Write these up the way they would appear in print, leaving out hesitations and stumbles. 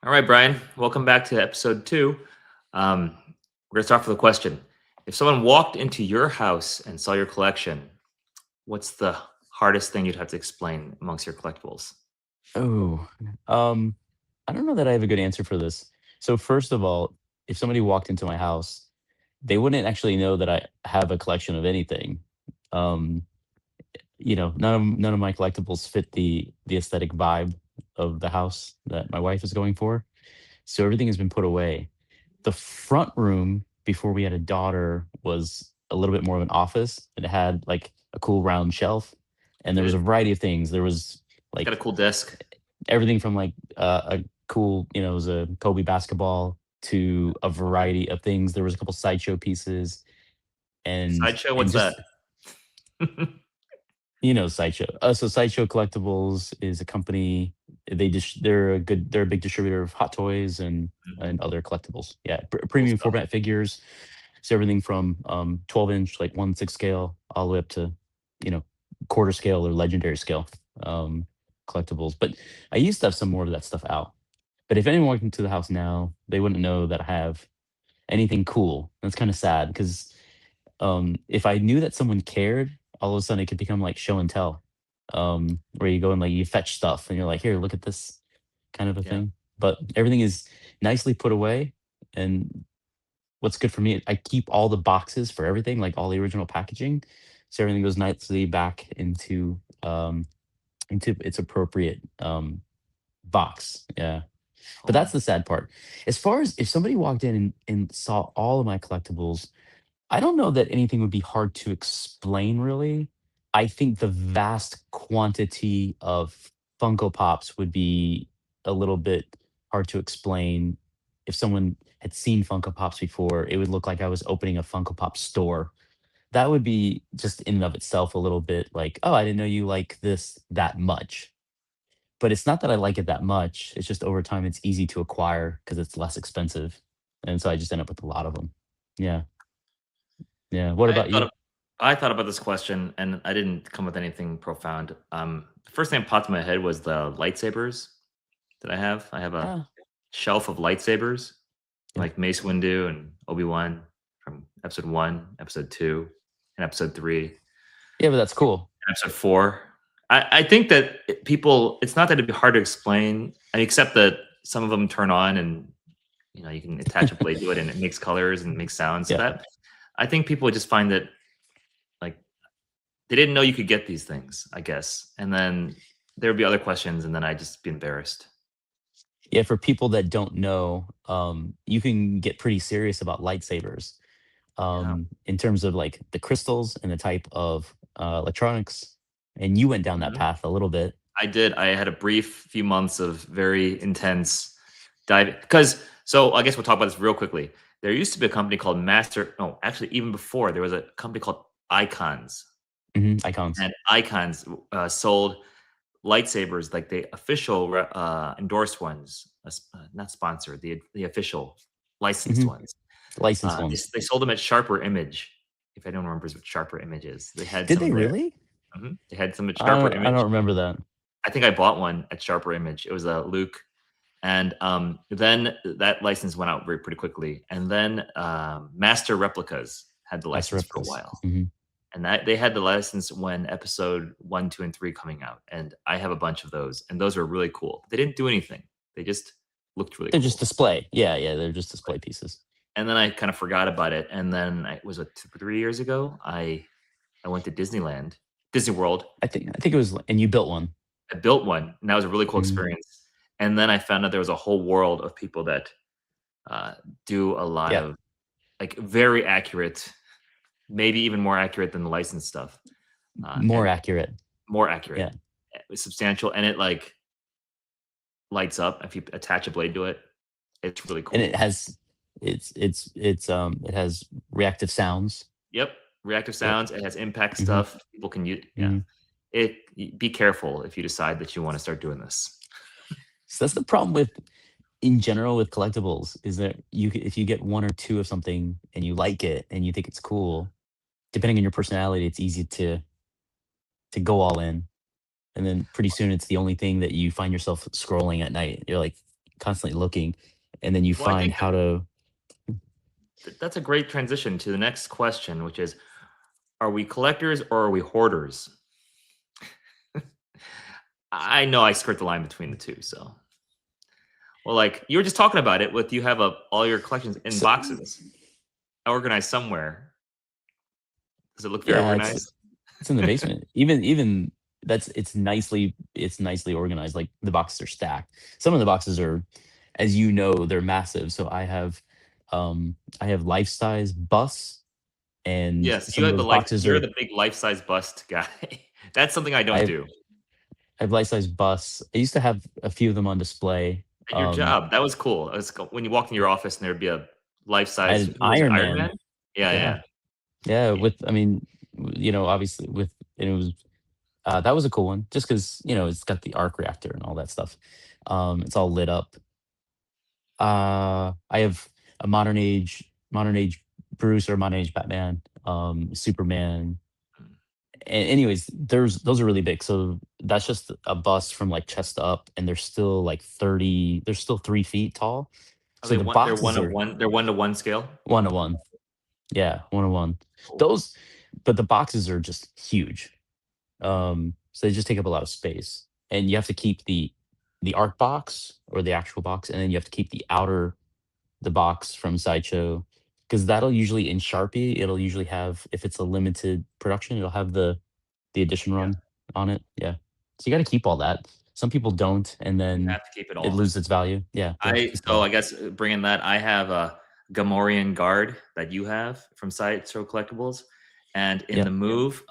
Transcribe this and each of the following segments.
All right, Brian, welcome back to episode two. We're going to start with a question. If someone walked into your house and saw your collection, what's the hardest thing you'd have to explain amongst your collectibles? Oh, um, I don't know that I have a good answer for this. So first of all, if somebody walked into my house, they wouldn't actually know that I have a collection of anything. Um, none of my collectibles fit the aesthetic vibe of the house that my wife is going for. So everything has been put away. The front room before we had a daughter was a little bit more of an office. It had like a cool round shelf, and there was a Good. variety of things. There was Got a like cool desk. everything from like a cool, it was a Kobe basketball to a variety of things. There was a couple sideshow pieces and Sideshow, and what's that? just sideshow. So sideshow collectibles is a company. They're a big distributor of hot toys and other collectibles. Yeah, Cool premium stuff. format figures. So everything from 12-inch like 1/6 scale all the way up to you know quarter scale or legendary scale um, collectibles. But I used to have some more of that stuff out. But if anyone walked into the house now, they wouldn't know that I have anything cool. That's kind of sad because if I knew that someone cared, all of a sudden it could become like show and tell, where you go and like you fetch stuff and you're like, here, look at this kind of a Yeah. thing. But everything is nicely put away. And what's good for me, I keep all the boxes for everything, like all the original packaging. So everything goes nicely back into its appropriate box. Yeah. But that's Cool. the sad part. As far as if somebody walked in and saw all of my collectibles, I don't know that anything would be hard to explain really. I think the vast quantity of Funko Pops would be a little bit hard to explain. If someone had seen Funko Pops before, it would look like I was opening a Funko Pop store. That would be just in and of itself a little bit like, oh, I didn't know you like this that much. But it's not that I like it that much. It's just over time it's easy to acquire because it's less expensive. And so I just end up with a lot of them. Yeah. Yeah. What I about thought you? of, I thought about this question and I didn't come with anything profound. The first thing that popped in my head was the lightsabers that I have. I have a Ah, shelf of lightsabers, yeah. like Mace Windu and Obi-Wan from episode 1, episode 2, and episode 3, Yeah, but that's cool. and episode 4. I think that it's not that it'd be hard to explain, and except that some of them turn on and, you can attach a blade to it and it makes colors and makes sounds. So Yeah. that I think people would just find that, like, they didn't know you could get these things, I guess. And then there would be other questions, and then I'd just be embarrassed. Yeah, for people that don't know, you can get pretty serious about lightsabers, Yeah. in terms of, like, the crystals and the type of, electronics, and you went down that Mhm. path a little bit. I did. I had a brief few months of very intense dive because so I guess we'll talk about this real quickly. There used to be a company called Master. No, actually, even before there was a company called Icons, Mhm, icons. and Icons sold lightsabers, like the official endorsed ones, not sponsored, the official licensed Mhm, ones. licensed They, ones. they sold them at Sharper Image. If anyone remembers what Sharper Image is, they had Did some they there. really? They had some at Sharper I don't Image. remember that. I think I bought one at Sharper Image. It was a Luke, and then that license went out very pretty quickly. And then Master Replicas had the Master license for a replicas. while, Mhm. and that they had the license when episode 1, 2, and 3 coming out. And I have a bunch of those, and those were really cool. They didn't do anything; they just looked really They're just cool. display. Yeah, yeah, they're just display pieces. And then I kind of forgot about it. And then it was 3 years ago. I went to Disney World. I think it was and you built one. I built one, and that was a really cool Mhm. experience. And then I found out there was a whole world of people that uh, do a lot Yeah, of, like, very accurate, maybe even more accurate than the licensed stuff, more and accurate. more accurate, Yeah. substantial, and it like lights up if you attach a blade to it. It's really And it cool. has it has reactive sounds. Yep, reactive Yep. sounds. It has impact Mhm, stuff. People can use. Yeah, mhm. be careful if you decide that you want to start doing this. So that's the problem with in general with collectibles is that if you get 1 or 2 of something and you like it and you think it's cool, depending on your personality, it's easy to go all in, and then pretty soon it's the only thing that you find yourself scrolling at night. You're like, constantly looking, and then you Well, I find think how to. that's a great transition to the next question, which is, are we collectors or are we hoarders? I know I skirt the line between the two. So, well, like you were just talking about it with you have all your collections in So boxes organized somewhere. Does it look very yeah, organized? it's in the basement. Even that's it's nicely organized. Like the boxes are stacked. Some of the boxes are, as you know, they're massive. So I have life size busts, and Yes, you some of have the those life. boxes You're are. the big life size bust guy. That's something I I don't have do. I have life size busts. I used to have a few of them on display. At your job, that was cool. When you walked in your office and there'd be a life I size. had an Who was it? Iron Iron Man. Man. Yeah, Yeah, yeah, yeah. yeah. With I mean, obviously with and it was that was a cool one, just because it's got the arc reactor and all that stuff. It's all lit up. I have a modern age Bruce or modern age Batman, Superman. Mm. Anyways, those are really big. So that's just a bust from like chest up, and they're still like 30. They're still 3 feet tall. Are So they the one? They're one boxes of are one. They're 1-to-1 scale. 1 to 1. Yeah, 1 to 1. Cool. Those, but the boxes are just huge. So they just take up a lot of space, and you have to keep the art box or the actual box, and then you have to keep the box from Sideshow, because that'll usually in Sharpie it'll usually have, if it's a limited production, it'll have the edition Yeah, run on it. Yeah, so you got to keep all that. Some people don't, and you then have to keep it it all. loses its value. Yeah, you have to I keep it so all. I guess bringing that, I have a Gamorrean guard that you have from Sideshow Collectibles, and in Yeah. the move,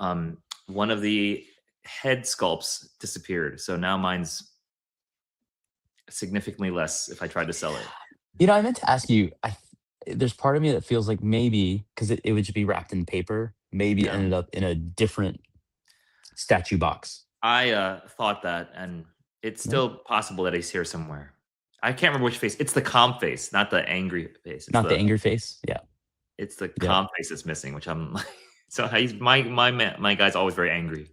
one of the head sculpts disappeared. So now mine's significantly less if I tried to sell it. I meant to ask you. There's part of me that feels like maybe because it would just be wrapped in paper, maybe it Yeah. ended up in a different statue box. I thought that, and it's No, still possible that he's here somewhere. I can't remember which face. It's the calm face, not the angry face. not the anger face. Yeah, It's the yeah, calm face that's missing, which I'm like. So he's my guy's always very angry.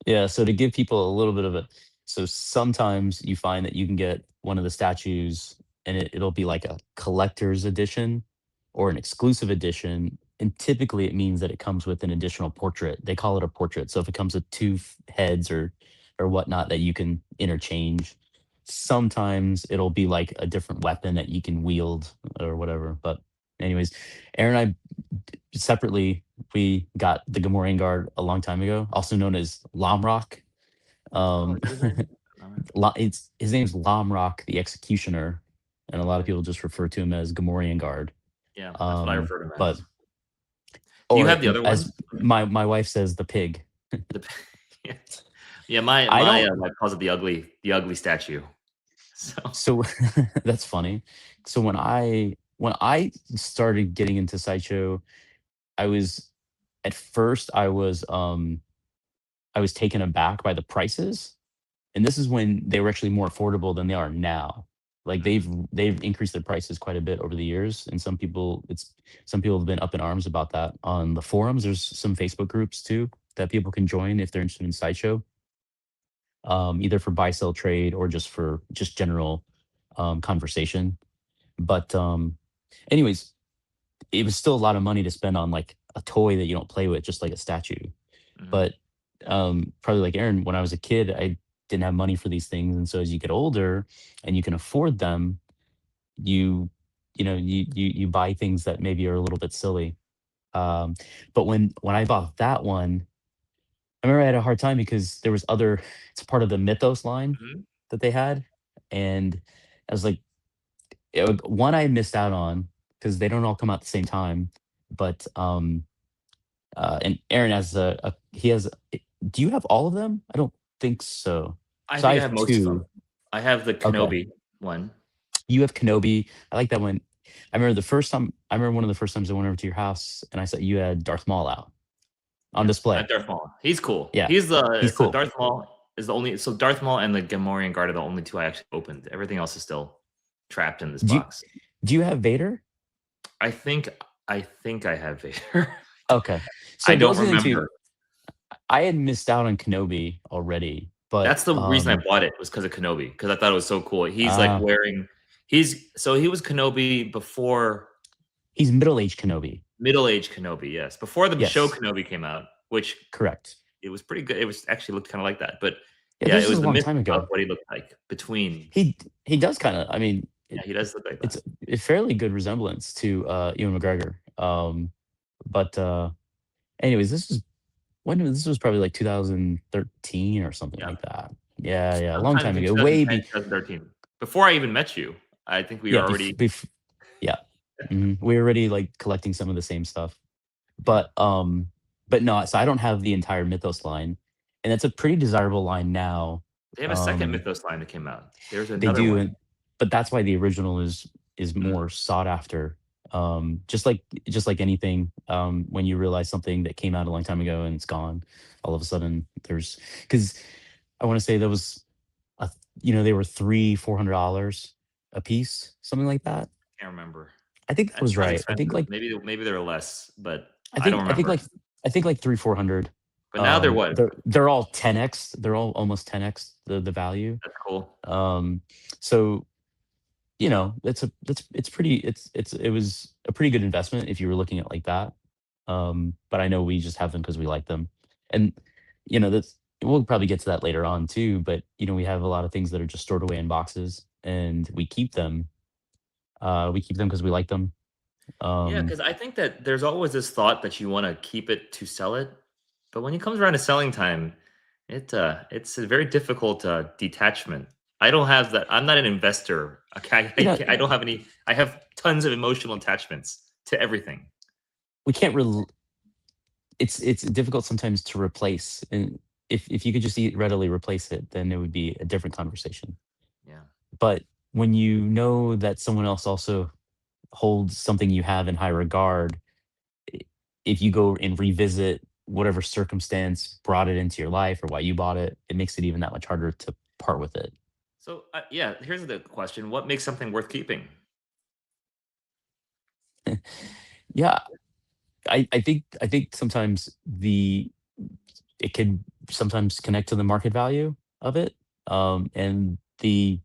yeah. So to give people a little bit of a, so sometimes you find that you can get one of the statues, and it'll be like a collector's edition or an exclusive edition. And typically it means that it comes with an additional portrait. They call it a portrait. So if it comes with two heads or whatnot that you can interchange, sometimes it'll be like a different weapon that you can wield or whatever. But anyways, Aaron and I separately, we got the Gamorrean guard a long time ago, also known as Lomrock. Oh, Um, is that his name? Alright. it's his name's Lomrock the Executioner, and a lot of Okay. people just refer to him as Gamorrean guard. Yeah, that's what I refer to him But as. Do you or have the other as ones? my wife says, the pig. The, yeah, yeah. My I my don't. my calls it the ugly statue. So So that's funny. So when I started getting into sideshow, I was at first I was taken aback by the prices, and this is when they were actually more affordable than they are now. Like mm, they've increased their prices quite a bit over the years, and some people have been up in arms about that on the forums. There's some Facebook groups too that people can join if they're interested in sideshow, either for buy sell trade or just for just general conversation. But anyways, it was still a lot of money to spend on like a toy that you don't play with, just like a statue. mhm. But probably like Aaron, when I was a kid, I didn't have money for these things, and so as you get older and you can afford them, you you buy things that maybe are a little bit silly. Um, but when I bought that one, I remember I had a hard time because there was other. It's part of the Mythos line Mhm. that they had, and I was like, one I missed out on because they don't all come out at the same time. But and Aaron has he has. Do you have all of them? I don't think so. I So I think I have have most of two. them. I have the Okay, Kenobi one. you have Kenobi. I like that one. I remember the first time. I remember one of the first times I went over to your house and I saw you had Darth Maul out on Yes, display. at Darth Maul. He's cool. Yeah, He's the he's so cool. Darth Maul is the only so Darth Maul and the Gamorrean guard are the only two I actually opened. Everything else is still trapped in this Do you box. do you have Vader? I think I think I have Vader. Okay, I so don't those are the two. remember. I had missed out on Kenobi already, But That's the reason I bought it, was because of Kenobi, because I thought it was so cool. He's like wearing he was Kenobi before he's middle-aged Kenobi. middle-aged Kenobi, yes. Before the show Yes, Kenobi came out, which correct. it was pretty good. It was actually looked kind of like that. But Yeah, yeah, this it was was a the long myth time of ago. what he looked like between. He does kind of. I mean, Yeah, he does look like that. it's a fairly good resemblance to Ewan McGregor. But anyways, this was probably like 2013 or something Yeah. like that. Yeah, a long Sometime time between ago. 2010 and 2013. Before I even met you, I think we were Yeah, already. yeah. We were already like collecting some of the same stuff. Yeah. But no, so I don't have the entire Mythos line, and it's a pretty desirable line now. They have a second Mythos line that came out. There's They another do, one. but that's why the original is more sought after. Just like anything, when you realize something that came out a long time ago and it's gone, all of a sudden there's because I want to say there was they were $300-$400 a piece, something like that. Can't remember. I think that That was sounds right. expensive. Maybe they're less, but I I don't think I think remember. like I think like 300-400. But now they're what? They're all 10x. They're all almost 10x the value. That's cool. So it was a pretty good investment if you were looking at it like that. But I know we just have them because we like them, and that's we'll probably get to that later on too. But we have a lot of things that are just stored away in boxes, and we keep them. We keep them because we like them. Yeah, Um, because I think that there's always this thought that you want to keep it to sell it, but when it comes around to selling time, it's a very difficult detachment. I don't have that. I'm not an investor. Okay, you know, I don't have any. I have tons of emotional attachments to everything. we can't really. It's difficult sometimes to replace, and if you could just readily replace it, then it would be a different conversation. Yeah. But when you know that someone else also holds something you have in high regard, i- if you go and revisit whatever circumstance brought it into your life or why you bought it, it makes it even that much harder to part with it. So yeah, here's the question: what makes something worth keeping? Yeah, I think sometimes it can sometimes connect to the market value of it, and the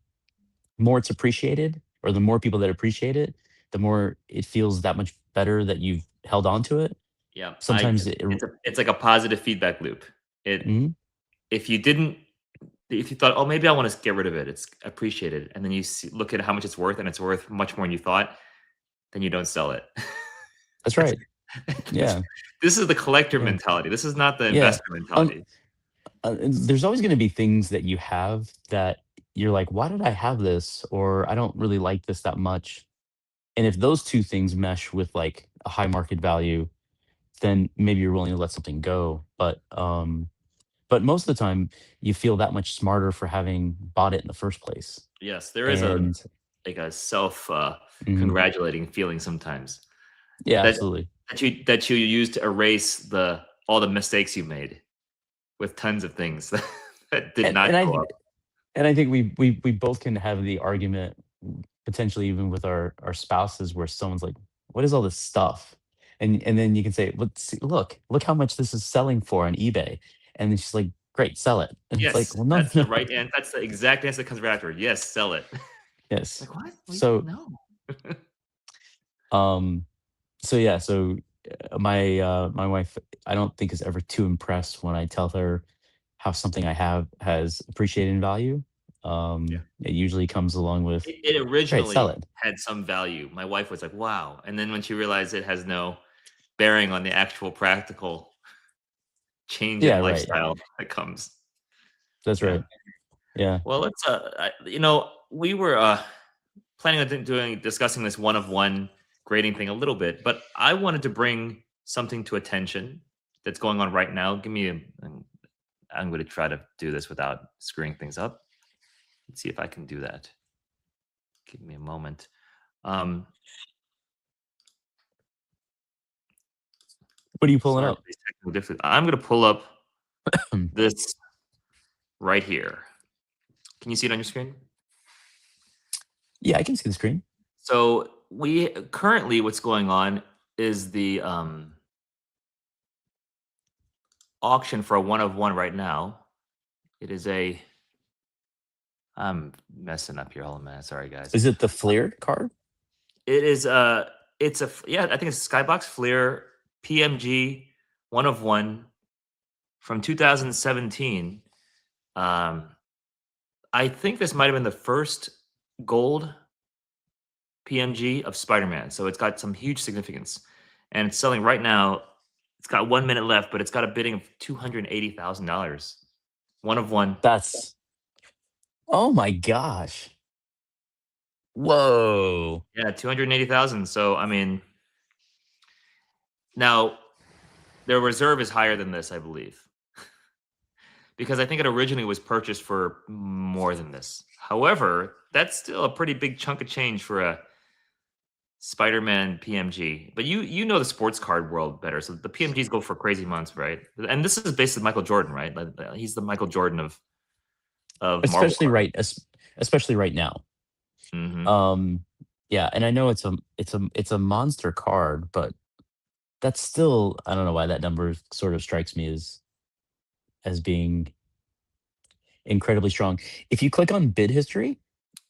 more it's appreciated, or the more people that appreciate it, the more it feels that much better that you've held on to it. Yeah, Sometimes it's like a positive feedback loop. It Mhm. if you didn't if you thought, oh, maybe I want to get rid of it, it's appreciated, and then you look at how much it's worth, and it's worth much more than you thought, then you don't sell it. That's right. That's- Yeah, this is the collector yeah, mentality. This is not the yeah. investor Um, mentality. there's always going to be things that you have that you're like, why did I have this? Or I don't really like this that much. And if those two things mesh with like a high market value, then maybe you're willing to let something go. But most of the time, you feel that much smarter for having bought it in the first place. Yes, there is a And like a self mhm, congratulating feeling sometimes yeah, that absolutely. that you use to erase the all the mistakes you made with tons of things that did And not and go I up. and I think we both can have the argument, potentially even with our spouses, where someone's like, "What is all this stuff?" And then you can say, Look how much this is selling for on eBay." And then she's like, "Great, sell it." And it's like, Yes, "Well, no, that's the no." right and that's the exact answer that comes right after. Yes, sell it. Yes. Like, what? So, No. um, so yeah, so my wife, I don't think, is ever too impressed when I tell her how something I have has appreciated in value. Yeah. It usually comes along with, It "Great, sell originally it." had some value. My wife was like, "Wow." And then when she realized it has no bearing on the actual practical change Yeah, in right. lifestyle that comes. That's Yeah. right. Yeah. Well, let's we were planning on discussing this one of one grading thing a little bit, but I wanted to bring something to attention that's going on right now. I'm going to try to do this without screwing things up. Let's see if I can do that. Give me a moment. Um, What are you pulling sorry for up? these technical difficulties. I'm going to pull up this right here. Can you see it on your screen? Yeah, I can see the screen. So we currently, what's going on is the auction for a one of one right now. It is a. I'm messing up here. Hold on a minute. Sorry, guys. Is it the flared card? It is it's a yeah, I think it's a Skybox Fleer PMG 1 of 1 from 2017. Um I think this might have been the first gold PMG of Spider-Man. So it's got some huge significance. And it's selling right now. It's got 1 minute left, but it's got a bidding of $280,000. 1 of 1. That's oh my gosh. Whoa. Yeah, 280,000. So I mean, now their reserve is higher than this, I believe. Because I think it originally was purchased for more than this. However, that's still a pretty big chunk of change for a Spider-Man PMG. But you know the sports card world better. So the PMGs go for crazy amounts, right? And this is basically Michael Jordan, right? He's the Michael Jordan of Marvel Especially cards. right especially right now. Hmm. Um, yeah, and I know it's a monster card, but that's still I don't know why that number sort of strikes me as being incredibly strong. If you click on bid history,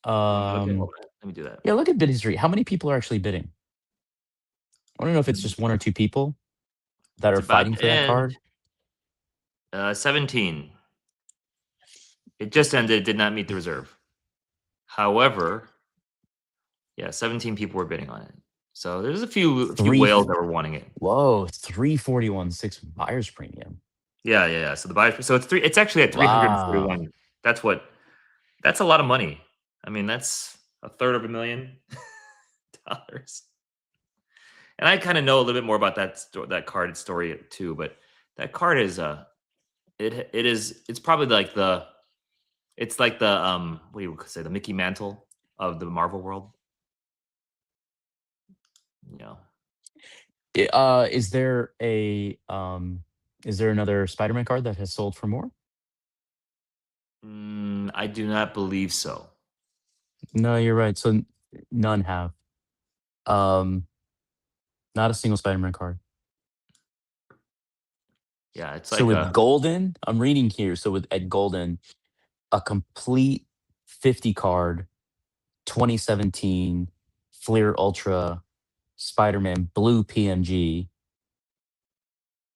Okay, um, hold on. Let me do that. yeah, look at bid history. How many people are actually bidding? I don't know if it's Mm, just one or two people that It's are about fighting to for that end. card. 17. It just ended. Did not meet the reserve. However, yeah, 17 people were bidding on it. So there's a few Three, whales that were wanting it. whoa, 341.6 buyer's premium. Yeah. So the buy, so it's actually at Wow. 341. That's what that's a lot of money. I mean, that's a third of $1 million. And I kind of know a little bit more about that card story too, but that card is it's probably like the what do you say, the Mickey Mantle of the Marvel world. You know. Is there is there another Spider-Man card that has sold for more? I do not believe so. No, you're right. So none have. Um, not a single Spider-Man card. Yeah, it's So like with Golden, I'm reading here. So with at Golden, a complete 50 card 2017 Fleer Ultra Spider-Man Blue PMG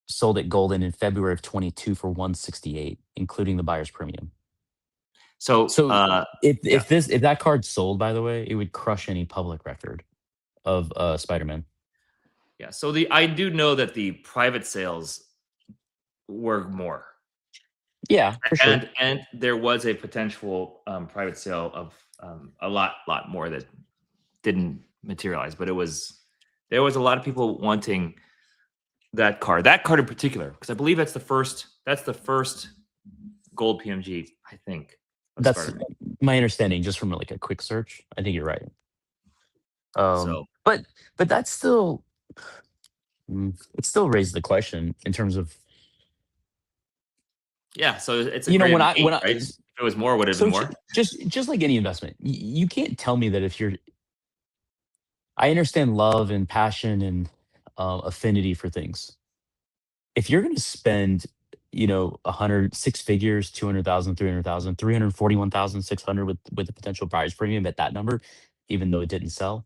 sold at Golden in February of 22 for 168, including the buyer's premium. so So yeah. if that card sold, by the way, it would crush any public record of Spider-Man. Yeah, so the I do know that the private sales were more, Yeah, for sure. and there was a potential private sale of a lot more that didn't materialize. But there was a lot of people wanting that card in particular, because I believe that's the first gold PMG, I think, of That's Spider-Man. my understanding just from like a quick search. I think you're right. So But that's still it still raises the question in terms of yeah, so it's a you know grade of an 8, when I right? If it was more, would it have so been more? just like any investment, you can't tell me that if you're I understand love and passion and affinity for things. If you're going to spend, you know, 100 6 figures, 200,000, 300,000, 341,600 with the potential buyer's premium at that number, even though it didn't sell,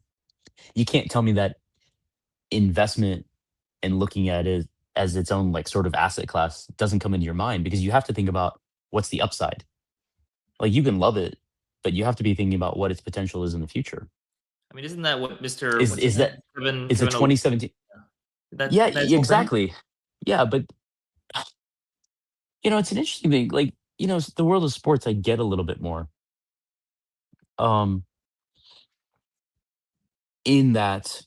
you can't tell me that investment and looking at it as its own like sort of asset class doesn't come into your mind because you have to think about what's the upside. Like you can love it, but you have to be thinking about what its potential is in the future. I mean, isn't that what Mister Is what's his is name? that Kevin is a Kevin O. 2017? That Yeah, that's his whole thing. exactly. Yeah, but you know, it's an interesting thing. Like, you know, the world of sports, I get a little bit more. Um, in that,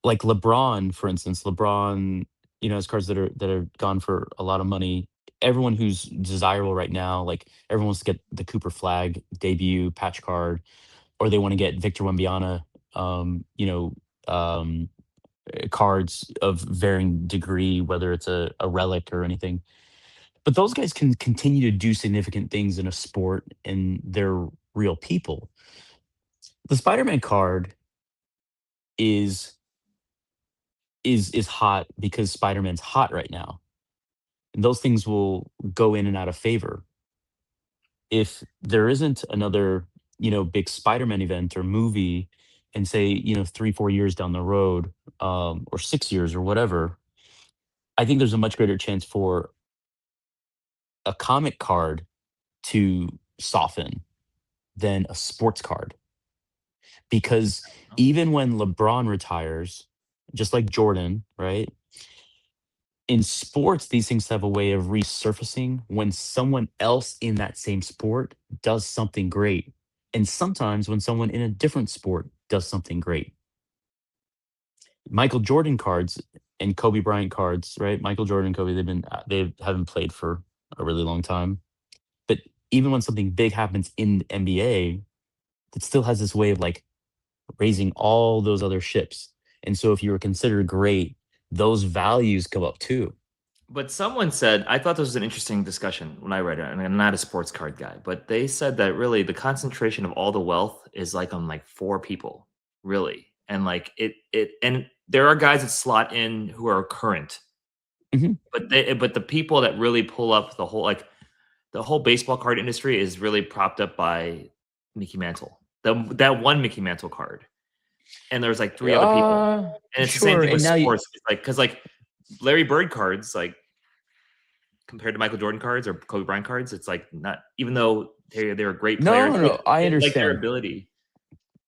like LeBron, for instance, LeBron, you know, has cards that are gone for a lot of money. Everyone who's desirable right now, like everyone wants to get the Cooper Flag debut patch card, or they want to get Victor Wembanyama, you know, um, cards of varying degree, whether it's a relic or anything. But those guys can continue to do significant things in a sport, and they're real people. The Spider-Man card is is hot because Spider-Man's hot right now. And those things will go in and out of favor. if there isn't another, big Spider-Man event or movie, and say, 3, 4 years down the road, or 6 years or whatever, I think there's a much greater chance for a comic card to soften than a sports card. Because Oh, even when LeBron retires, just like Jordan, right? In sports, these things have a way of resurfacing when someone else in that same sport does something great. And sometimes when someone in a different sport does something great. Michael Jordan cards and Kobe Bryant cards, right? Michael Jordan and Kobe, they haven't played for a really long time. But even when something big happens in the NBA, it still has this way of like raising all those other ships. And so if you were considered great, those values go up too. but someone said, I thought this was an interesting discussion when I read it, and I'm not a sports card guy, but they said that really the concentration of all the wealth is like on like four people, really. And like and there are guys that slot in who are current, Mhm. but the people that really pull up the whole baseball card industry is really propped up by Mickey Mantle. That one Mickey Mantle card. And there's like three other people. And it's the same Sure. thing with And now you, sports. It's like because like Larry Bird cards, like compared to Michael Jordan cards or Kobe Bryant cards, it's like not even though they're great no, players, no, no, I like their understand. ability,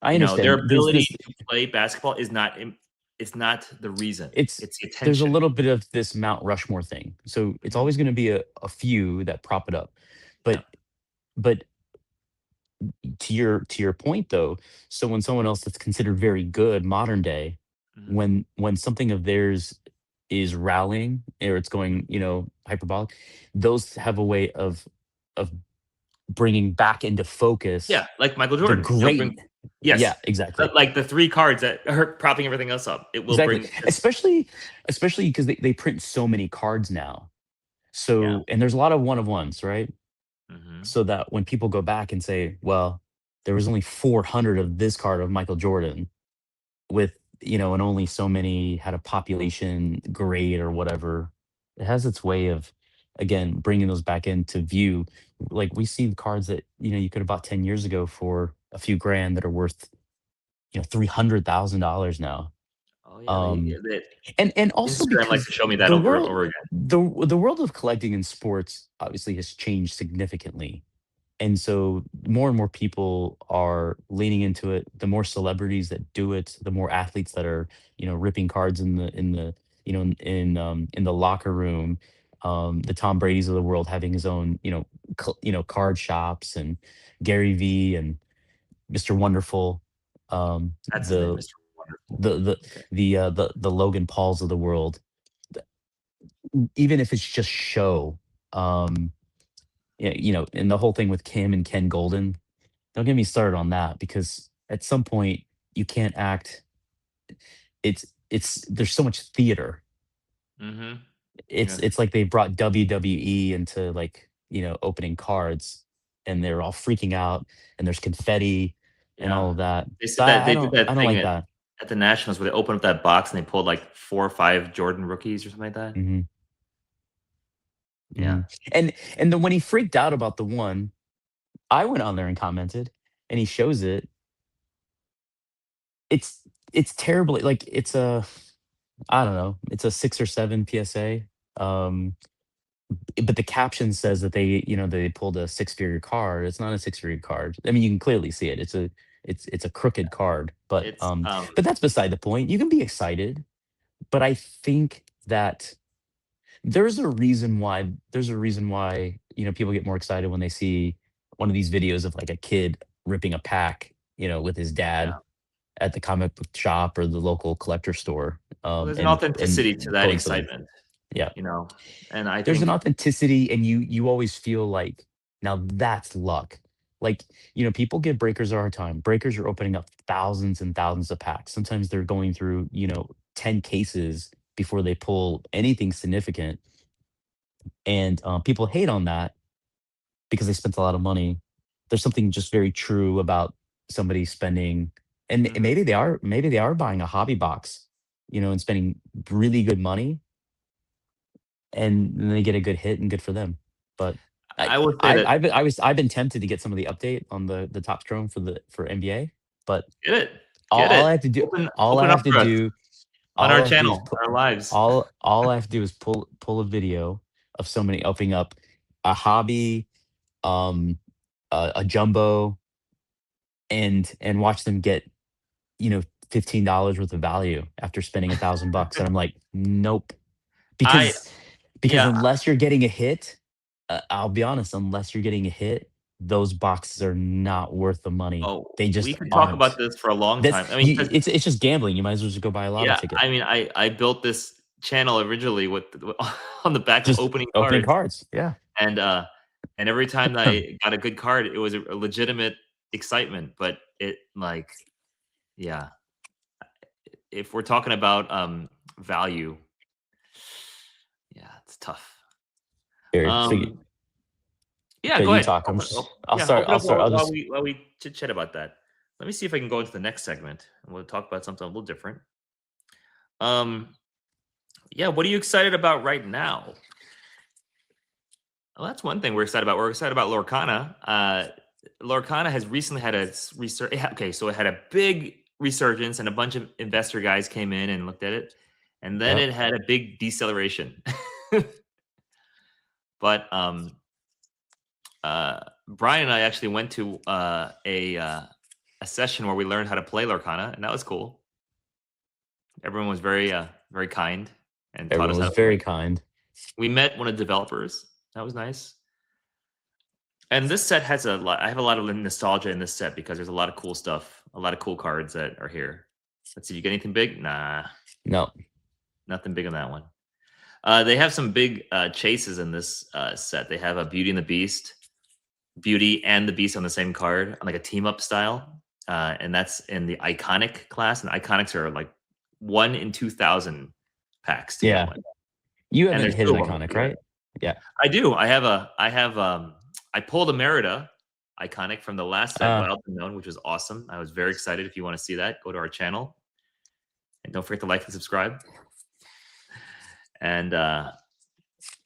I their understand. There's ability this, to play basketball is not it's not the reason. it's, It's the there's a attention. little bit of this Mount Rushmore thing. So it's Mhm. always going to be a few that prop it up. Yeah. But, but to your point though, so when someone else that's considered very good modern day, Mhm. when something of theirs is rallying or it's Mhm. going, hyperbolic, those have a way of bringing back into Yeah, focus like Michael the Jordan. It'll bring great. yes, Yeah, exactly. like the three cards that are propping everything else up. It will Exactly. bring this. Especially because they print so many cards now. Yeah. So, and there's a lot of one of ones, right? Mhm. So that when people go back and say, well, there was only 400 of this card of Michael Jordan with, and only so many had a population grade or whatever, it has its way of, again, bringing those back into view. Like we see the cards that, you could have bought 10 years ago for a few grand that are worth, $300,000 now. Oh yeah, Um, they and also Instagram likes because to show me that the over and world over again. the world of collecting in sports obviously has changed significantly. And so more and more people are leaning into it. The more celebrities that do it, the more athletes that are, ripping cards in the in the locker room. The Tom Brady's of the world having his own, card shops, and Gary V and Mr. Wonderful, That's his name, the Mr. Wonderful. the the Okay. the Logan Pauls of the world. Even if it's just show, um, yeah, and the whole thing with Kim and Ken Golden. Don't get me started on that because at some point you can't act. It's there's so much theater. Mhm. It's Yeah. it's like they brought WWE into, like, opening cards, and they're all freaking out, and there's confetti and Yeah. all of that. They So said that I they did don't that I don't thing like that. at the Nationals where they opened up that box and they pulled like 4 or 5 Jordan rookies or something like that. Mhm, Yeah. mhm. And then when he freaked out about the one, I went on there and commented, and he shows it. It's it's terribly like, it's a, I don't know, it's a 6 or 7 PSA. Um, but the caption says that they pulled a six-figure card. It's not a six-figure card. I mean, you can clearly see it. It's a crooked card, but It's, that's beside the point. You can be excited, but I think that there's a reason why, people get more excited when they see one of these videos of like a kid ripping a pack, with his yeah. dad at the comic book shop or the local collector store, Well, there's an and authenticity to that going for them. excitement, Yeah. you know, and I There's an think authenticity, and you always feel like, now that's luck. Like, people give breakers a hard time. Breakers are opening up thousands and thousands of packs. Sometimes they're going through, 10 cases before they pull anything significant. And people hate on that because they spent a lot of money. There's something just very true about somebody spending, and mhm. maybe they are buying a hobby box, and spending really good money, and then they get a good hit, and good for them. But I would say that I've been tempted to get some of the update on the top drone for NBA, but get it, all, get all I it. have to do all I Open up have to for us do on all our I have to do is channel, put our lives. all I have to do is pull a video of somebody opening up a hobby, um, a jumbo, and watch them get, you know, $15 worth of value after spending $1,000, and I'm like, nope, I because yeah. unless you're getting a hit, I'll be honest, unless you're getting a hit, those boxes are not worth the money. Oh, They we just could talk about aren't. this for a long That's time. I mean, you. 'cause It's just gambling. You might as well just go buy a lotto yeah, ticket. I mean, I built this channel originally with on the back of Just opening opening cards, cards. Yeah. and every time that I got a good card, it was a legitimate excitement. But it like, yeah, if we're talking about value, yeah, it's tough. Here, Um, yeah, okay, go you ahead. talk. I'll Yeah, start. open up I'll while just we chit chat about that. Let me see if I can go into the next segment, and we'll talk about something a little different. Um, yeah, what are you excited about right now? Well, that's one thing we're excited about. We're excited about Lorcana. Lorcana has recently had a research. Okay, so it had a big resurgence, and a bunch of investor guys came in and looked at it, and then Yep. it had a big deceleration. But Brian and I actually went to a session where we learned how to play Lorcana, and that was cool. Everyone was very kind and taught us Everyone how was to play. very kind. We met one of the developers. That was nice. And this set has a lot. I have a lot of nostalgia in this set because there's a lot of cool stuff, a lot of cool cards that are here. Let's see, you get anything big? Nah, No. nothing big on that one. They have some big chases in this set. They have a Beauty and the Beast, Beauty and the Beast on the same card, on like a team up style, and that's in the iconic class. And iconics are like 1 in 2,000 packs to get Yeah. one, You and haven't there's hit two an of them. iconic, right? Yeah. I do. I pulled a Merida iconic from the last set, Uh, Wild Unknown, which was awesome. I was very excited. If you want to see that, go to our channel. And don't forget to like and subscribe. And I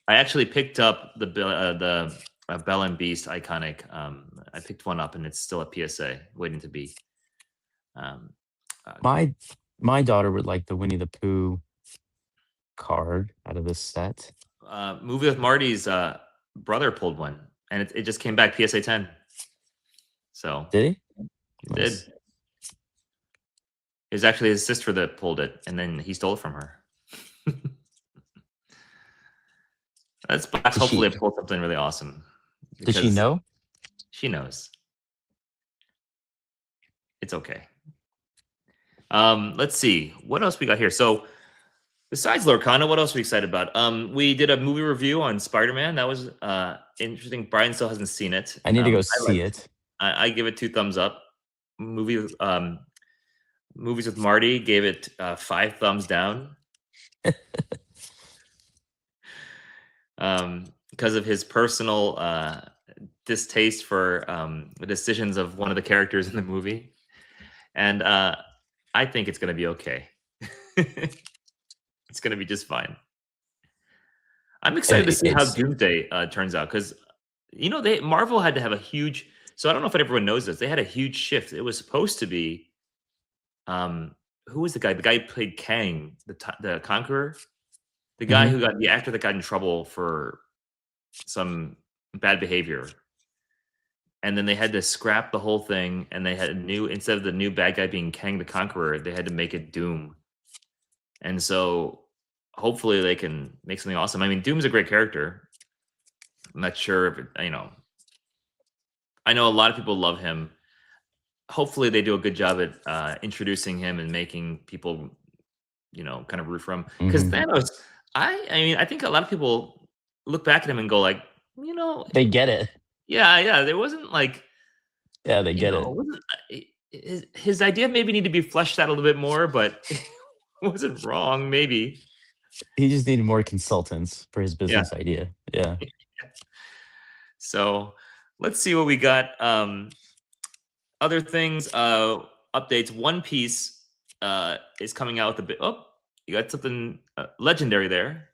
actually picked up the Belle and Beast iconic. I picked one up, and it's still a PSA waiting to be. Um, my my daughter would like the Winnie the Pooh card out of this set. Movie with Marty's brother pulled one, and it just came back PSA 10. So Did he? it did. Nice. It was actually his sister that pulled it, and then he stole it from her. That's blast. Hopefully, it pulls something really awesome. Does she know? She knows. It's okay. Let's see what else we got here. So, besides Lorcana, what else are we excited about? We did a movie review on Spider-Man. That was interesting. Brian still hasn't seen it. I need to go I see it. I give it 2 thumbs up. Movies with Marty gave it 5 thumbs down. Because of his personal distaste for the decisions of one of the characters in the movie. And I think it's going to be okay. It's going to be just fine. I'm excited to see how Doomsday turns out, because Marvel had to have a huge. So I don't know if everyone knows this. They had a huge shift. It was supposed to be, who was the guy? The guy who played Kang, the Conqueror, the guy who got the actor that got in trouble for some bad behavior, and then they had to scrap the whole thing, and they had instead of the new bad guy being Kang the Conqueror, they had to make it Doom. And so hopefully they can make something awesome. I mean, Doom's a great character. I'm not sure if I know a lot of people love him. Hopefully they do a good job at introducing him and making people, kind of root for him. Because Thanos, I mean, I think a lot of people look back at him and go like, they get it. Yeah. There wasn't like, yeah, they get it. His idea maybe need to be fleshed out a little bit more, but it wasn't wrong. Maybe he just needed more consultants for his business idea. Yeah. So let's see what we got. Other things, updates. One Piece is coming out with a bit. Oh, you got something legendary there.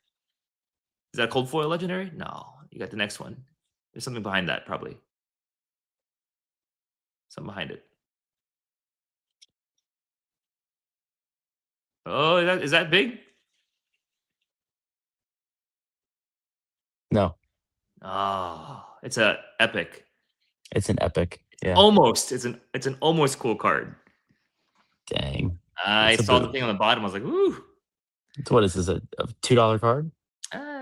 Is that cold foil legendary? No, you got the next one. There's something behind that, probably. Something behind it. Oh, is that big? No, Oh, it's a epic. it's an epic. Yeah. Almost. It's an almost cool card. Dang. I It's a saw the boot. thing on the bottom. I was like, ooh, So what is this? A $2 card?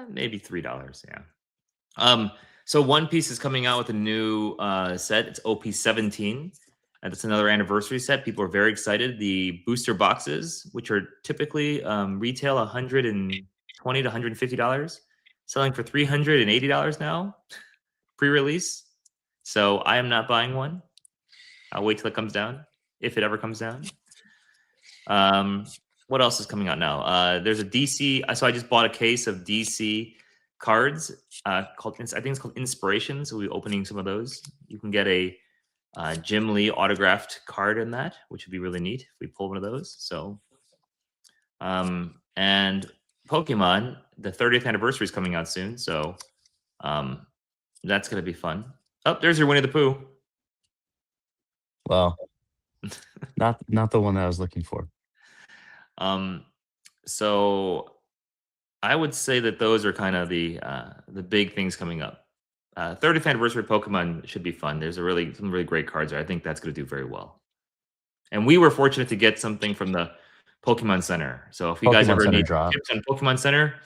maybe $3. Yeah. So One Piece is coming out with a new set. It's OP-17, and it's another anniversary set. People are very excited. The booster boxes, which are typically retail $120 to $150, selling for $380 now, pre-release. So I am not buying one. I'll wait till it comes down, if it ever comes down. What else is coming out now? There's a DC. So I just bought a case of DC cards called, I think it's called Inspirations. So we'll be opening some of those. You can get a Jim Lee autographed card in that, which would be really neat if we pull one of those. So, and Pokemon, the 30th anniversary is coming out soon. So that's going to be fun. Oh, there's your Winnie the Pooh. Well, not the one that I was looking for. So I would say that those are kind of the big things coming up. 30th anniversary of Pokemon should be fun. There's some really great cards there. I think that's going to do very well. And we were fortunate to get something from the Pokemon Center. So if you guys Pokemon ever Center need drop. tips on Pokemon Center,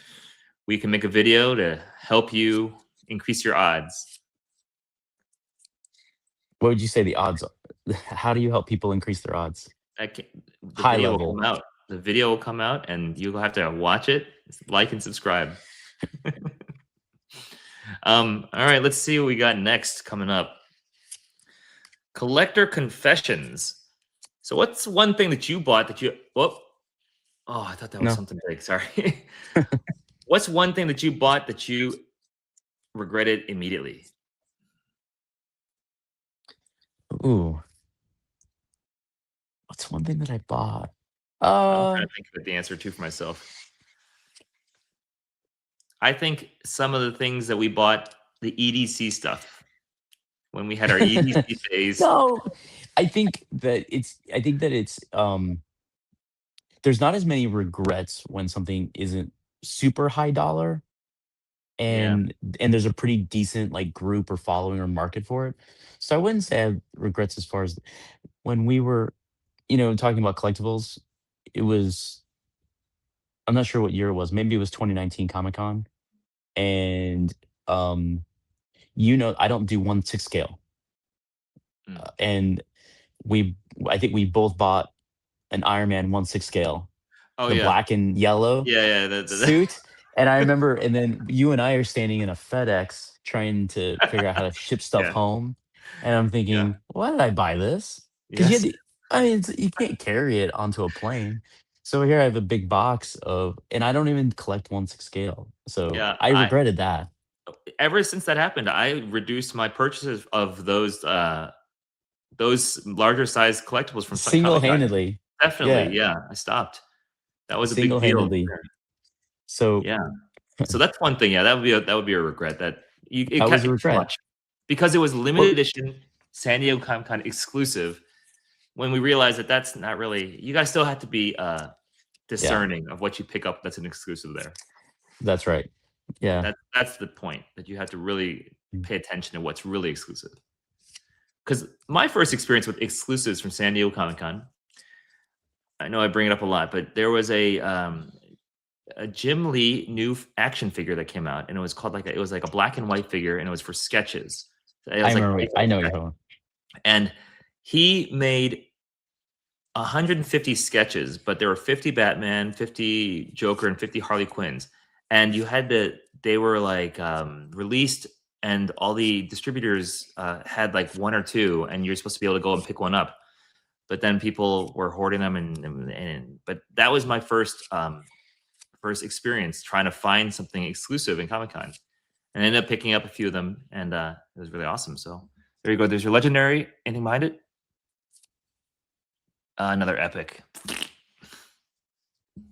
we can make a video to help you increase your odds. What would you say the odds are? How do you help people increase their odds? The High video level. will come out. The video will come out, and you'll have to watch it, like, and subscribe. All right, let's see what we got next coming up. Collector confessions. So what's one thing that you bought that you... Oh, I thought that was No. something big. Sorry. What's one thing that you bought that you regretted immediately? Ooh. What's one thing that I bought? I'm trying to think of the answer too for myself. I think some of the things that we bought, the EDC stuff, when we had our EDC phase. No, I think that it's there's not as many regrets when something isn't super high dollar Yeah. and there's a pretty decent like group or following or market for it. So I wouldn't say I have regrets as far as when we were, talking about collectibles, it was I'm not sure what year it was. Maybe it was 2019 Comic Con. And I don't do 1/6 scale. And I think we both bought an Iron Man 1/6 scale, Oh, the yeah. black and yellow Yeah. suit. And I remember, and then you and I are standing in a FedEx trying to figure out how to ship stuff Yeah. home. And I'm thinking, why did I buy this? Because Yes. you can't carry it onto a plane. So here I have a big box and I don't even collect 1/6 scale. So Yeah, I regretted that. ever since that happened, I reduced my purchases of those larger size collectibles from Comic-Con. Single-handedly. Definitely, yeah, I stopped. That was a big deal. Single-handedly. So Yeah. So that's one thing. Yeah, that would be a regret that it that was kept a it too regret. much because it was limited edition San Diego Comic-Con exclusive. When we realized that that's not really, you guys still have to be discerning of what you pick up that's an exclusive there. That's right. Yeah. That's the point, that you have to really pay attention to what's really exclusive. Because my first experience with exclusives from San Diego Comic-Con, I know I bring it up a lot, but there was a Jim Lee new action figure that came out, and it was called it was like a black and white figure, and it was for sketches. I remember. I know you're talking. And he made 150 sketches, but there were 50 Batman, 50 Joker, and 50 Harley Quinns. And they were like released, and all the distributors had like one or two, and you're supposed to be able to go and pick one up. But then people were hoarding them, but that was my first experience trying to find something exclusive in Comic-Con. And I ended up picking up a few of them, and it was really awesome. So there you go. There's your legendary. Anything behind it? Another epic.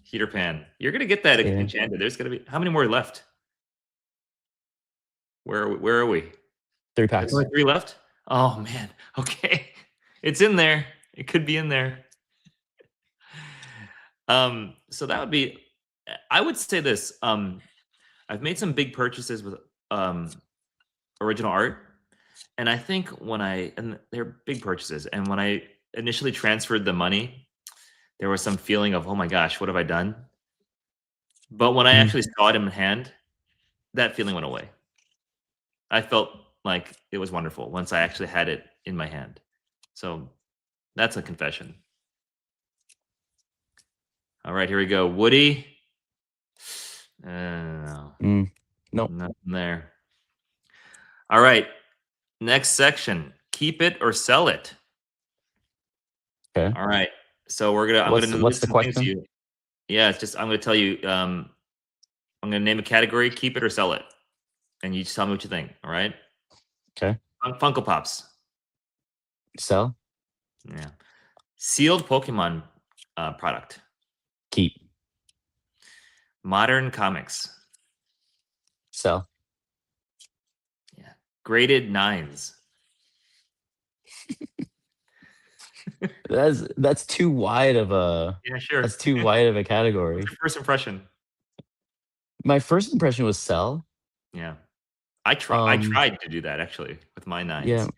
Heater pan. You're gonna get that enchanted. There's gonna be how many more left? Where are we? 3 There's packs. only 3 left? Oh, man. Okay. It's in there. It could be in there. So that would be I would say this. I've made some big purchases with original art. And I think and they're big purchases. And when I initially transferred the money, there was some feeling of, oh my gosh, what have I done? But when I Mm. actually saw it in hand, that feeling went away. I felt like it was wonderful once I actually had it in my hand. So that's a confession. All right, here we go. Woody. No, Nope. nothing there. All right, next section. Keep it or sell it. Okay. All right. So I'm What's gonna what's list the some things to question? you. Yeah, it's just I'm gonna tell you. I'm gonna name a category. Keep it or sell it, and you just tell me what you think. All right. Okay. Funko Pops. Sell. Yeah. Sealed Pokemon product. Keep. Modern comics. Sell. Yeah. Graded nines. That's too wide of a Yeah, sure. that's too wide of a What's category. your first impression? My first impression was sell. Yeah. I Um, tried to do that actually with my yeah, nines.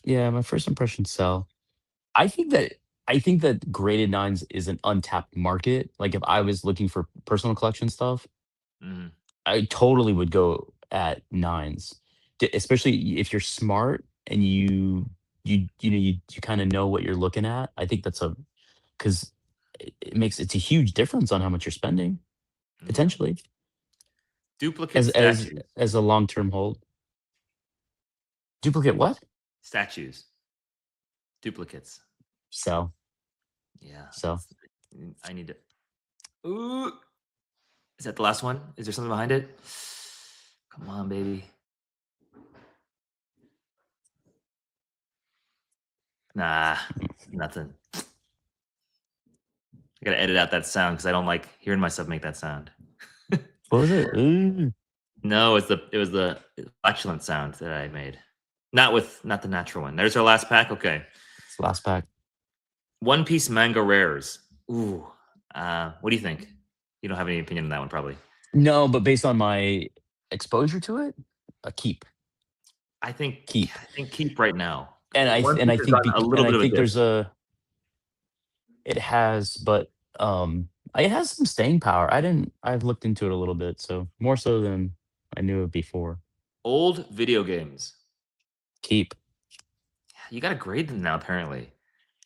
yeah, my first impression sell. I think that I think that graded nines is an untapped market. Like if I was looking for personal collection stuff, Mhm. I totally would go at nines. Especially if you're smart and you kind of know what you're looking at. I think that's a because it's a huge difference on how much you're spending Yeah. potentially Duplicate as statues. as a long-term hold. Duplicate what? Statues. Duplicates. Sell. Yeah. Sell. I need to. Ooh. Is that the last one? Is there something behind it? Come on, baby. Nah, nothing. I gotta edit out that sound because I don't like hearing myself make that sound. What was it? Ooh, No, it was the flatulent sound that I made. Not the natural one. There's our last pack. Okay. it's the last pack. One Piece manga rares. Ooh. What do you think? You don't have any opinion on that one, probably. No, but based on my exposure to it, a keep. Keep. I think keep right now. And I One th- and Piece I has think gotten a bec little and I bit of a think dip. there's a it has, but it has some staying power. I've looked into it a little bit, so more so than I knew it before. Old video games. Keep. You gotta grade them now, apparently.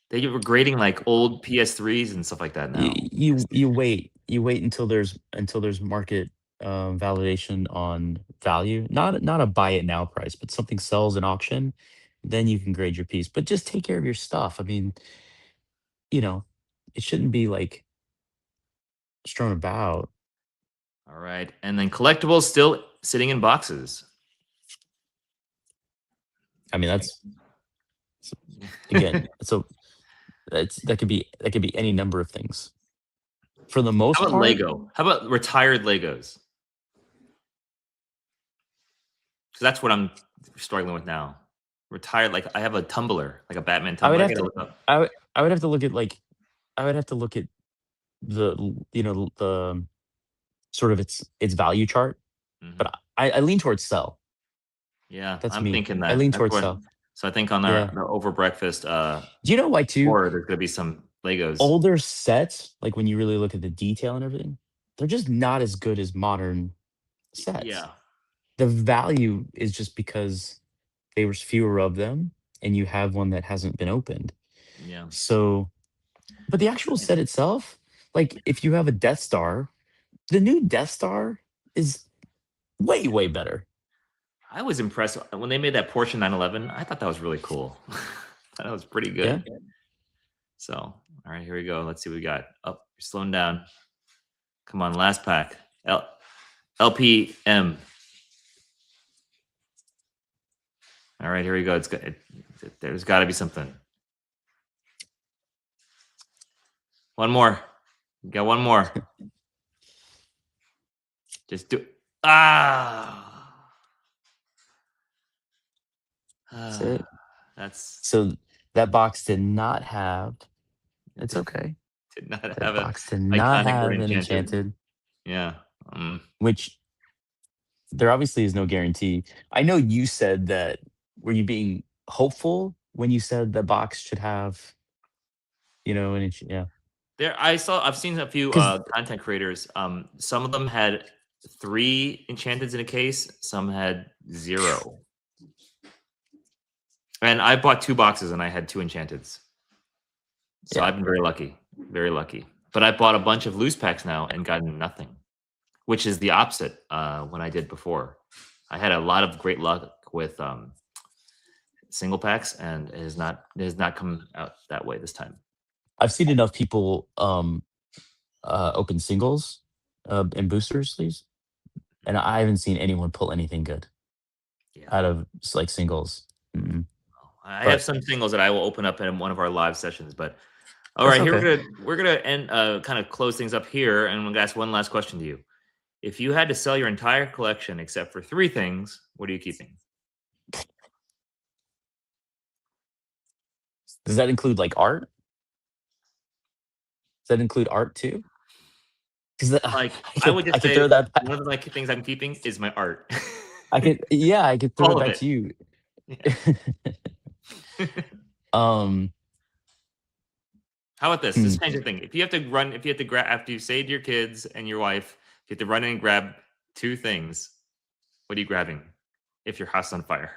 They were grading like old PS3s and stuff like that You now. you wait until there's market validation on value. Not a buy it now price, but something sells in auction, then you can grade your piece. But just take care of your stuff. I mean, you know, it shouldn't be like strewn about. All right. And then collectibles still sitting in boxes. I mean, that's again, so that could be any number of things. For the How most about part, Lego? How about retired Legos? Because that's what I'm struggling with now. Retired, like I have a tumbler, like a Batman I would tumbler. I have gotta to look up. I would have to look at like I would have to look at the sort of its value chart, Mhm. but I lean towards sell. Yeah, That's I'm me. thinking I that. lean That's towards what. sell. So I think on Yeah. our over breakfast Do you know why too? board, there's gonna be some Legos. Older sets, like when you really look at the detail and everything, they're just not as good as modern sets. Yeah, The value is just because there's fewer of them and you have one that hasn't been opened. yeah. So, but the actual set itself, like if you have a Death Star, the new Death Star is way, way better. I was impressed when they made that Porsche 911. I thought that was really cool. That was pretty Yeah. good. So, all right, here we go. Let's see what we got. Oh, you're slowing down. Come on, last pack. LPM. All right, here we go. There's got to be something. One more. We got one more. Just do. Ah. That's it. That's So that box did not have. It's okay. did not That have a box did not iconic or have an enchanted. enchanted, Yeah. Um, which there obviously is no guarantee. I know you said that. Were you being hopeful when you said the box should have, yeah? I've seen a few Because content creators. Some of them had 3 enchanteds in a case, some had 0. And I bought 2 boxes and I had 2 enchanteds. So yeah, I've been very lucky. Very lucky. But I bought a bunch of loose packs now and gotten nothing, which is the opposite when I did before. I had a lot of great luck with single packs, and it has not come out that way this time. I've seen enough people open singles and booster sleeves, and I haven't seen anyone pull anything good Yeah. out of like singles. Mm-mm. I have But some singles that I will open up in one of our live sessions, but all that's right, here okay. we're gonna end kind of close things up here, and I'm gonna ask one last question to you. If you had to sell your entire collection except for 3 things, what are you keeping? Does that include like art? Does that include art too? Because Like, I I could would I just could say throw that. one of my things I'm keeping is my art. I could, yeah, I could throw All it of back it. to you. Yeah. um, How about this? hmm, Just change the thing. If you have to grab after you say to your kids and your wife, if you have to run in and grab 2 things, what are you grabbing if your house is on fire?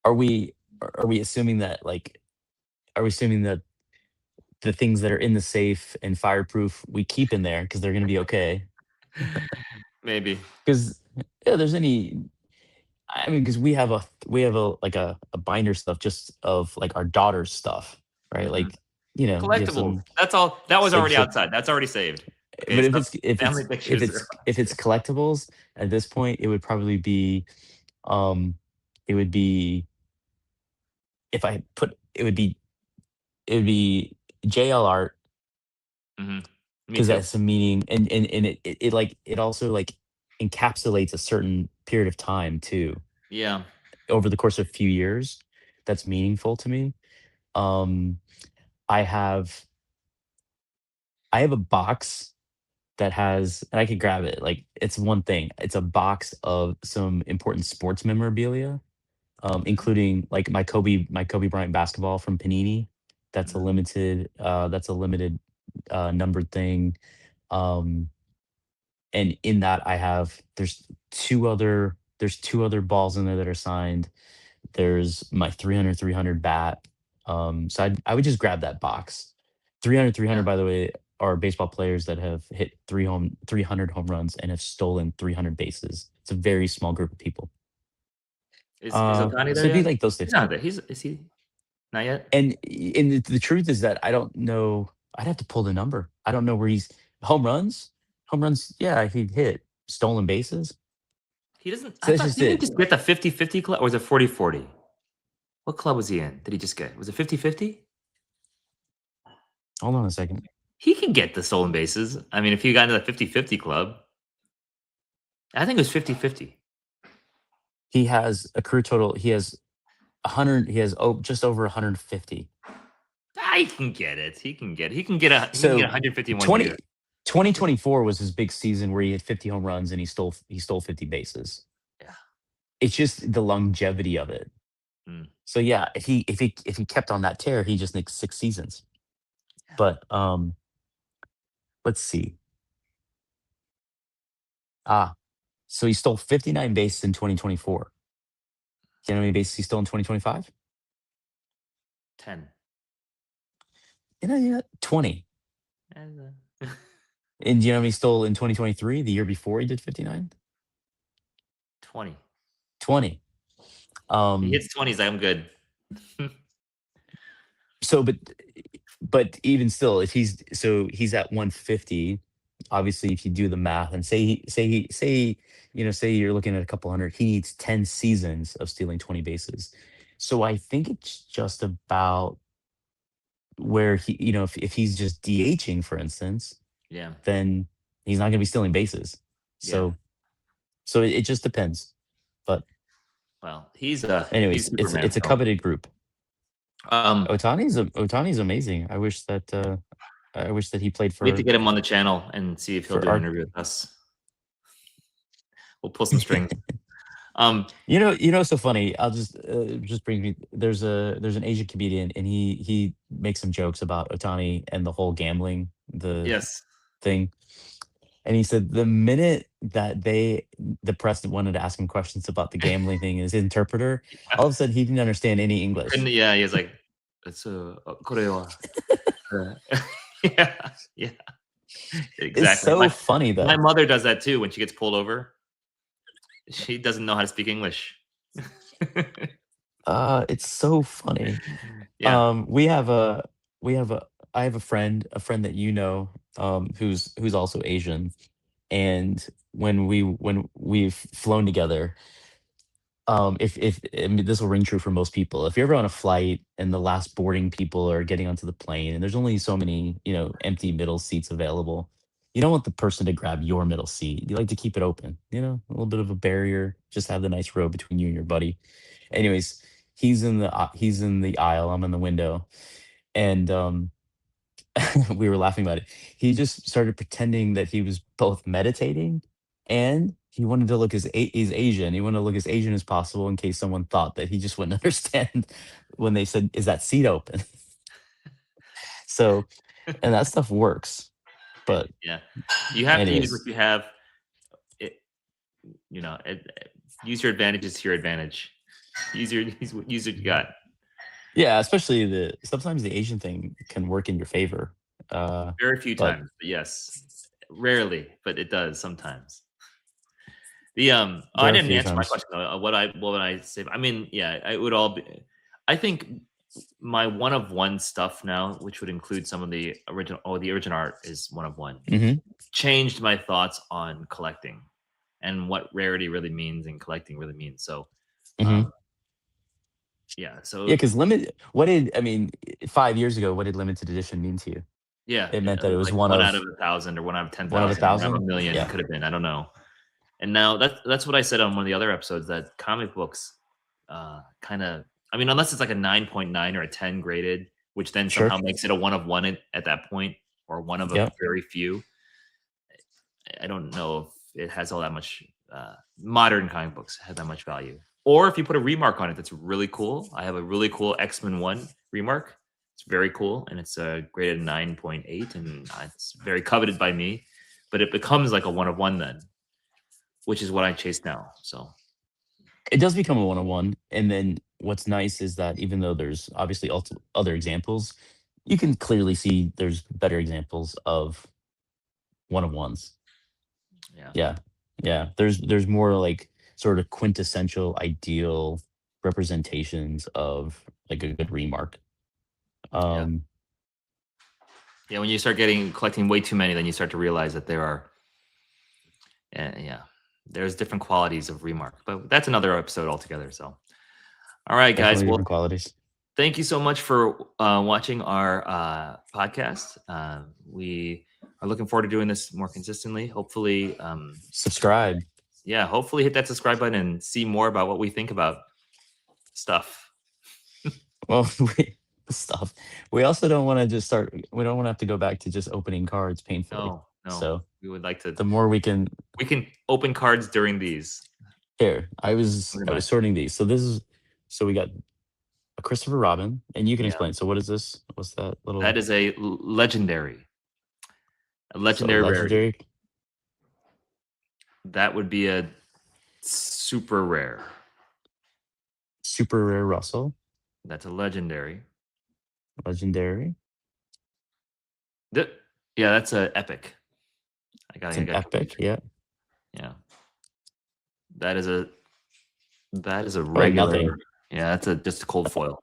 are we are we assuming that like are we assuming that the things that are in the safe and fireproof we keep in there because they're gonna be okay? Maybe. Because yeah, there's any. I mean, because we have a like a binder stuff just of like our daughter's stuff, right? Mhm. Like you have Collectibles. some That's all. That was safe already shit. outside. That's already saved. Okay, But if stuff it's if family it's if pictures it's are if it's collectibles at this point, um it would be if I put it would be JL art Mhm. Me because too. that's a meaning, and it like it also like encapsulates a certain period of time too Yeah. over the course of a few years. That's meaningful to me. Um, I have I have a box that has, and I could grab it. Like it's one thing. It's a box of some important sports memorabilia, Mhm. including like my Kobe Bryant basketball from Panini. Mhm. That's a limited numbered thing. Um, and in that I have there's two other balls in there that are signed. There's my 300 bat. So I would just grab that box. 300 Yeah. by the way, are baseball players that have hit 300 home runs and have stolen 300 bases. It's a very small group of people. Is Otani there So it'd be yet? like those He's things. not there. Is he not yet? And the truth is that I don't know. I'd have to pull the number. I don't know where he's home runs. Home runs, yeah, he'd hit stolen bases. He doesn't. I So that's thought just didn't he it. just get the 50-50 club or was it 40-40? What club was he in? Did he just get? Was it 50-50? Hold on a second. He can get the stolen bases. I mean, if he got into the 50-50 club, I think it was 50-50. He has a career total. He has 100. He has just over 150. He can get it. He can get. He can get So 150 in 1 year. 20 2024 was his big season where he had 50 home runs and he stole 50 bases. Yeah. It's just the longevity of it. Mm, So yeah, if he kept on that tear, he just makes 6 seasons. yeah. But let's see. Ah, so he stole 59 bases in 2024. Do you know how many bases he stole in 2025? 10. Yeah, 20. And, And do you know how many he stole in 2023, the year before he did 59? 20. 20. He Um, hits 20s. I'm good. so but even still, if he's at 150, obviously if you do the math and say you're looking at a couple hundred, he needs 10 seasons of stealing 20 bases. So I think it's just about where if he's just DHing, for instance, Yeah. then he's not going to be stealing bases. Yeah. So it just depends. But Well, he's Anyways, Superman. it's a So, coveted group. um, Otani's amazing. I wish that he played we have to get him on the channel and see if he'll for do an our. interview with us. We'll pull some strings. It's so funny. I'll just bring me. There's an Asian comedian, and he makes some jokes about Otani and the whole gambling Yes. thing. And he said the minute that the press wanted to ask him questions about the gambling thing, his interpreter, all of a sudden he didn't understand any And English. yeah, he's like, it's Korea. Yeah, yeah, It's exactly. so funny My though. mother does that too when she gets pulled over. She doesn't know how to speak English. It's so funny. Yeah. We have a we have a I have a friend that who's also Asian, and when we've flown together, if I mean, this will ring true for most people. If you're ever on a flight and the last boarding people are getting onto the plane, and there's only so many empty middle seats available, you don't want the person to grab your middle seat. You like to keep it open, a little bit of a barrier, just have the nice row between you and your buddy. Anyways, he's in the aisle. I'm in the window, and we were laughing about it. He just started pretending that he was both meditating and he wanted to look he's Asian. He wanted to look as Asian as possible in case someone thought that he just wouldn't understand when they said, "Is that seat open?" So, and that stuff works. But Yeah. You have to use what anyways, you have. It, use your advantages to your advantage. Use what you got. yeah, especially sometimes the Asian thing can work in your favor. Very few But times, but yes. Rarely, but it does sometimes. I there are a didn't few answer my times. question though. What would I say? I mean, yeah, it would all be. I think my one of one stuff now, which would include some of the original. Oh, the original art is one of one. Hmm. Changed my thoughts on collecting and what rarity really means and collecting really means. So, Hmm. um, yeah. Yeah, So because what did I mean? 5 years ago, what did limited edition mean to you? yeah, It meant that it was like one one out of of 1,000 or one out of one of a 10,000 or one out of a thousand. million. It Yeah, could have been. I don't know. And now that's what I said on one of the other episodes that comic books kind of I mean unless it's like a 9.9 or a 10 graded, which then sure. somehow makes it a one of one at that point or one of a Yep. very few. I don't know if it has all that much modern comic books have that much value. Or if you put a remark on it that's really cool. I have a really cool X-Men 1 remark. It's very cool and it's graded 9.8 and it's very coveted by me, but it becomes like a one of one then, which is what I chase now. So It does become a one-on-one, and then what's nice is that even though there's obviously other examples, you can clearly see there's better examples of one-on-ones. yeah. Yeah, yeah. There's more like sort of quintessential ideal representations of like a good remark. Yeah. Um, Yeah, when you start collecting way too many, then you start to realize that there are, yeah, there's different qualities of remark. But that's another episode altogether. So, all right, guys. Definitely Well, different qualities. thank you so much for watching our podcast. We are looking forward to doing this more consistently. Hopefully, Subscribe. yeah, hopefully hit that subscribe button and see more about what we think about stuff. Well, stuff. We also don't want to just start. We don't want to have to go back to just opening cards painfully. No, no, So we would like to. the more We can open cards during these. here, Okay, I bye. was sorting these. So we got a Christopher Robin, and you can Yeah, explain. So what is this? What's that that little? is legendary, a So legendary rarity. legendary, That would be a super rare. super rare Russell, That's a legendary. legendary. Th- Yeah, that's a epic. It's I an got to epic. Yeah. yeah. That is a Oh, regular. nothing. Yeah, that's just a cold foil.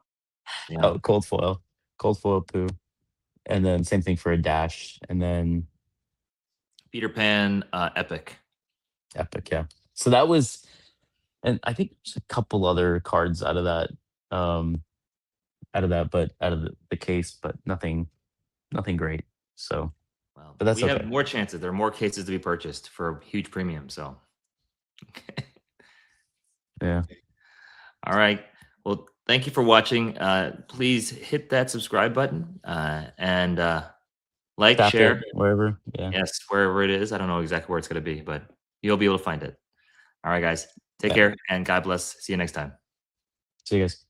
Yeah. Oh, cold foil poo, and then same thing for a dash, and then Peter Pan epic. epic. Yeah. So that was, and I think there's a couple other cards um, but out of the case, but nothing great. So, Well, but that's we have okay. more chances. There are more cases to be purchased for huge premium. So, Yeah. All right. Well, thank you for watching. Please hit that subscribe button and like, Tap it share. wherever. Yeah. Yes, wherever it is. I don't know exactly where it's going to be, but you'll be able to find it. All right, guys. Take Yeah. care and God bless. See you next time. See you guys.